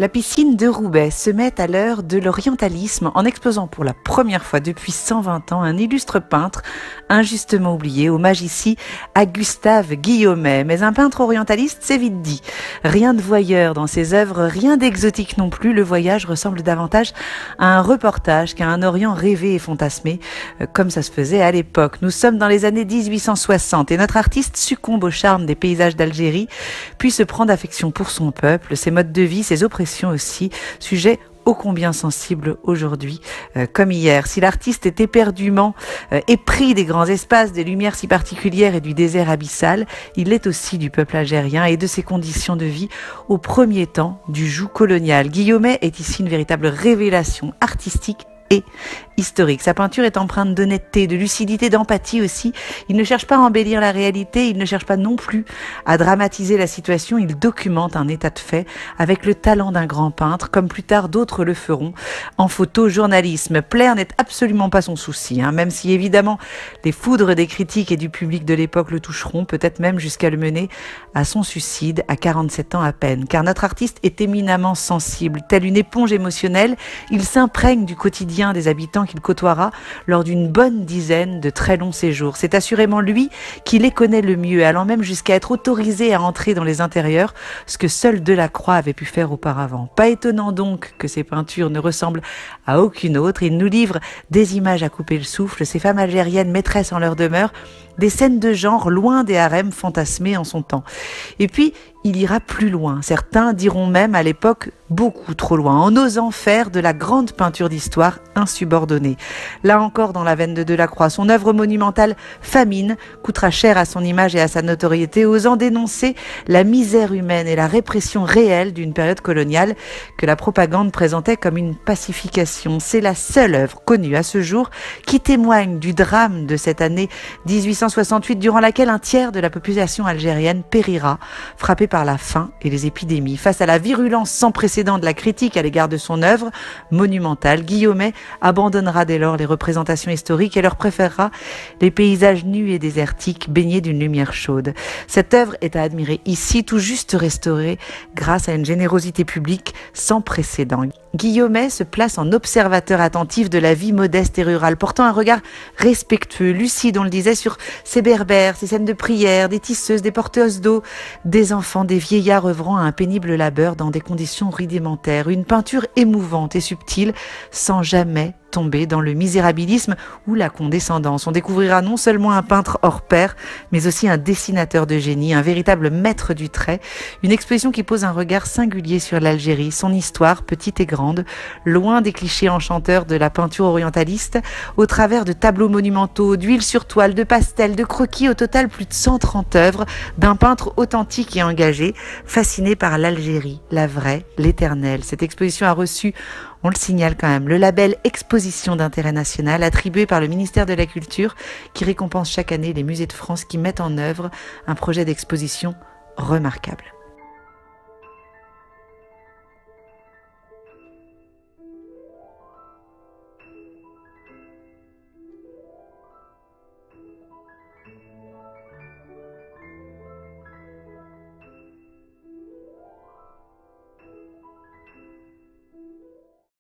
La piscine de Roubaix se met à l'heure de l'orientalisme en exposant pour la première fois depuis 120 ans un illustre peintre injustement oublié, hommage ici à Gustave Guillaumet. Mais un peintre orientaliste, c'est vite dit. Rien de voyeur dans ses œuvres, rien d'exotique non plus. Le voyage ressemble davantage à un reportage qu'à un Orient rêvé et fantasmé, comme ça se faisait à l'époque. Nous sommes dans les années 1860 et notre artiste succombe au charme des paysages d'Algérie, puis se prend d'affection pour son peuple, ses modes de vie, ses oppressions aussi, sujet ô combien sensible aujourd'hui comme hier. Si l'artiste est éperdument épris des grands espaces, des lumières si particulières et du désert abyssal, il l'est aussi du peuple algérien et de ses conditions de vie au premier temps du joug colonial. Guillaumet est ici une véritable révélation artistique et historique. Sa peinture est empreinte d'honnêteté, de lucidité, d'empathie aussi. Il ne cherche pas à embellir la réalité, il ne cherche pas non plus à dramatiser la situation, il documente un état de fait avec le talent d'un grand peintre, comme plus tard d'autres le feront en photojournalisme. Plaire n'est absolument pas son souci, même si évidemment les foudres des critiques et du public de l'époque le toucheront, peut-être même jusqu'à le mener à son suicide à 47 ans à peine. Car notre artiste est éminemment sensible, tel une éponge émotionnelle, il s'imprègne du quotidien des habitants qu'il côtoiera lors d'une bonne dizaine de très longs séjours. C'est assurément lui qui les connaît le mieux, allant même jusqu'à être autorisé à entrer dans les intérieurs, ce que seul Delacroix avait pu faire auparavant. Pas étonnant donc que ses peintures ne ressemblent à aucune autre. Il nous livre des images à couper le souffle, ces femmes algériennes maîtresses en leur demeure, des scènes de genre loin des harems fantasmés en son temps. Et puis, il ira plus loin. Certains diront même à l'époque beaucoup trop loin, en osant faire de la grande peinture d'histoire insubordonnée. Là encore, dans la veine de Delacroix, son œuvre monumentale Famine coûtera cher à son image et à sa notoriété, osant dénoncer la misère humaine et la répression réelle d'une période coloniale que la propagande présentait comme une pacification. C'est la seule œuvre connue à ce jour qui témoigne du drame de cette année 1868, durant laquelle un tiers de la population algérienne périra, frappée par la faim et les épidémies. Face à la virulence sans précédent de la critique à l'égard de son œuvre monumentale, Guillaumet abandonnera dès lors les représentations historiques et leur préférera les paysages nus et désertiques baignés d'une lumière chaude. Cette œuvre est à admirer ici, tout juste restaurée grâce à une générosité publique sans précédent. Guillaumet se place en observateur attentif de la vie modeste et rurale, portant un regard respectueux, lucide, on le disait, sur ces berbères, ces scènes de prière, des tisseuses, des porteuses d'eau, des enfants, des vieillards œuvrant à un pénible labeur dans des conditions rudimentaires. Une peinture émouvante et subtile, sans jamais tomber dans le misérabilisme ou la condescendance. On découvrira non seulement un peintre hors pair, mais aussi un dessinateur de génie, un véritable maître du trait, une exposition qui pose un regard singulier sur l'Algérie, son histoire, petite et grande, loin des clichés enchanteurs de la peinture orientaliste, au travers de tableaux monumentaux, d'huile sur toile, de pastels, de croquis, au total plus de 130 œuvres d'un peintre authentique et engagé, fasciné par l'Algérie, la vraie, l'éternelle. Cette exposition a reçu, on le signale quand même, le label Exposition d'intérêt national attribué par le ministère de la Culture qui récompense chaque année les musées de France qui mettent en œuvre un projet d'exposition remarquable.